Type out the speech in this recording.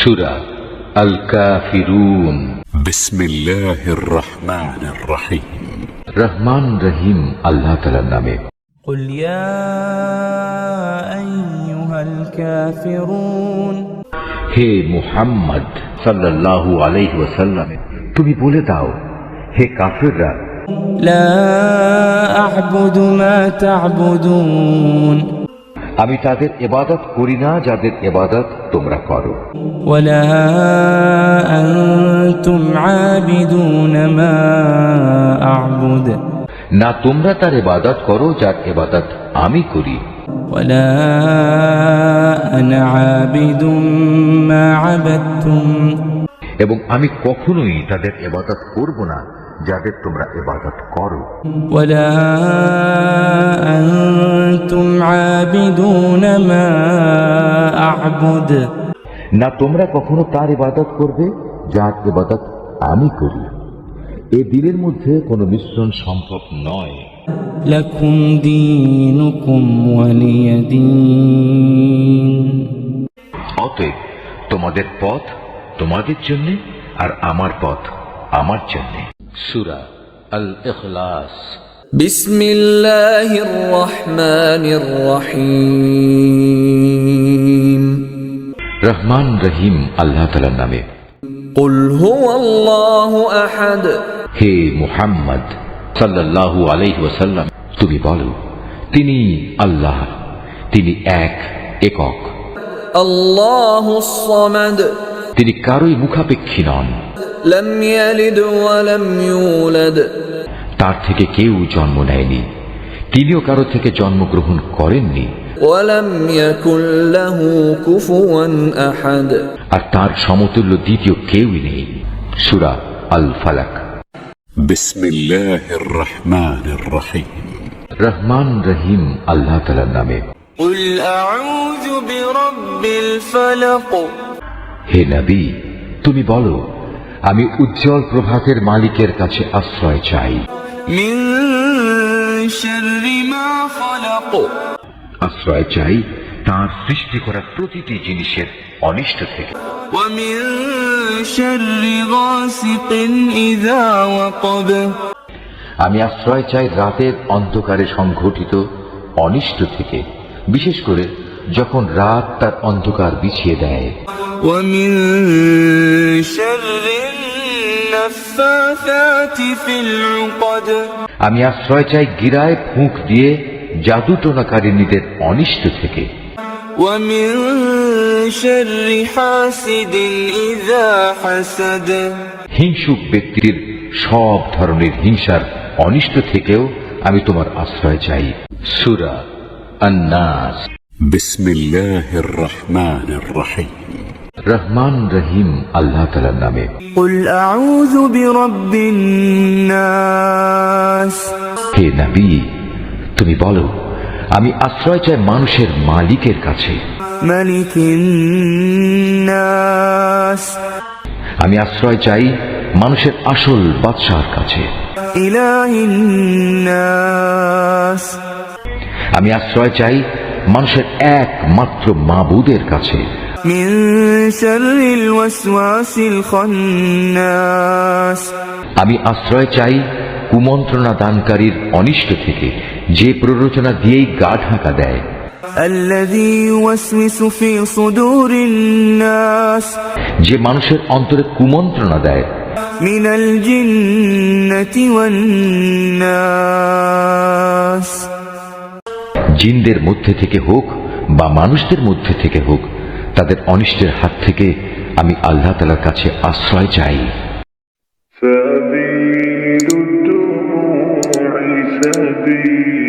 সূরা আল কাফিরুন। বিসমিল্লাহির রহমানির রহিম। রহমান রহিম আল্লাহ তাআলার নামে। قل يا أيها الكافرون হে মুহাম্মদ সাল্লাল্লাহু আলাইহি ওয়াসাল্লাম, তুমি বলে দাও, হে কাফিররা, لا أعبد ما تعبدون আমি তাদের ইবাদত করি না যাদের ইবাদত তোমরা করো, ولا أنتم عابدون ما أعبد না তোমরা তার ইবাদত করো যার ইবাদত আমি করি, ولا أنا عابد ما عبدتم এবং আমি কখনোই তাদের ইবাদত করব না যাদের তোমরা ইবাদত করো, ولا أنتم عابدون ما أعبد না তোমরা কখনো তার ইবাদত করবে যার ইবাদত আমি করি। এ দিলের মধ্যে কোনো মিশ্রণ সম্ভব নয়। لكم دينكم ولي دين অতএব তোমাদের পথ তোমাদের জন্য আর আমার পথ আমার জন্য। সূরা আল ইখলাস। بسم الله الرحمن الرحيم রহমান রহিম আল্লাহ তাআলার নামে। قل هو الله أحد হে মুহাম্মদ সাল্লাল্লাহু আলাইহি ওয়াসাল্লাম, তুমি বলো, তিনি আল্লাহ, তিনি একক, الله الصمد তিনি কারোই মুখাপেক্ষী নন, لم يلد ولم يولد তার থেকে কেউ জন্ম নেয়নি, তিনিও কারো থেকে জন্মগ্রহণ করেননি, ولم يكن له كفوا أحد আর তার সমতুল্য দ্বিতীয় কেউই নেই। সূরা আল ফালাক। বিসমিল্লাহির রহমানির রহিম। রহমান রহিম আল্লাহ তাআলার নামে। قل أعوذ برب الفلق হে নবী, তুমি বলো, আমি উজ্জ্বল প্রভাতের মালিকের কাছে আশ্রয় চাই, من شر ما خلق আশ্রয় চাই তার সৃষ্টি করা প্রতিটি জিনিসের অনিষ্ট থেকে, ومن شر غاسق إذا وقب আমি আশ্রয় চাই রাতের অন্ধকারে সংঘটিত অনিষ্ট থেকে, বিশেষ করে যখন রাত তার অন্ধকার বিছিয়ে দেয়, ومن شر النفاثات في العقد আমি আশ্রয় চাই গিরায় ফুঁক দিয়ে জাদুটোনাকারিনীদের অনিষ্ট থেকে, ومن شر حاسد إذا حسد হিংসুক ব্যক্তির সব ধরনের হিংসার অনিষ্ট থেকেও আমি তোমার আশ্রয় চাই। সূরা আন-নাস। বিসমিল্লাহির রহমানির রহিম। রহমান রহিম আল্লাহ তাআলার নামে। قل أعوذ برب الناس হে নবী, তুমি বলো, আমি আশ্রয় চাই মানুষের মালিকের কাছে, ملك الناس আমি আশ্রয় চাই মানুষের আসল বাদশার কাছে, إله الناس আমি আশ্রয় চাই মানুষের একমাত্র মাবুদের কাছে, من شر الوسواس الخناس আমি আশ্রয় চাই কুমন্ত্রণা দানকারীর অনিষ্ট থেকে, যে প্ররোচনা দিয়েই গা ঢাকা দেয়, الذي يوسوس في صدور الناس যে মানুষের অন্তরে কুমন্ত্রণা দেয়, من الجنة والناس জিনদের মধ্যে থেকে হোক বা মানুষদের মধ্যে থেকে হোক, তাদের অনিষ্টের হাত থেকে আমি আল্লাহ তাআলার কাছে আশ্রয় চাই। سبيل الدموع سبيل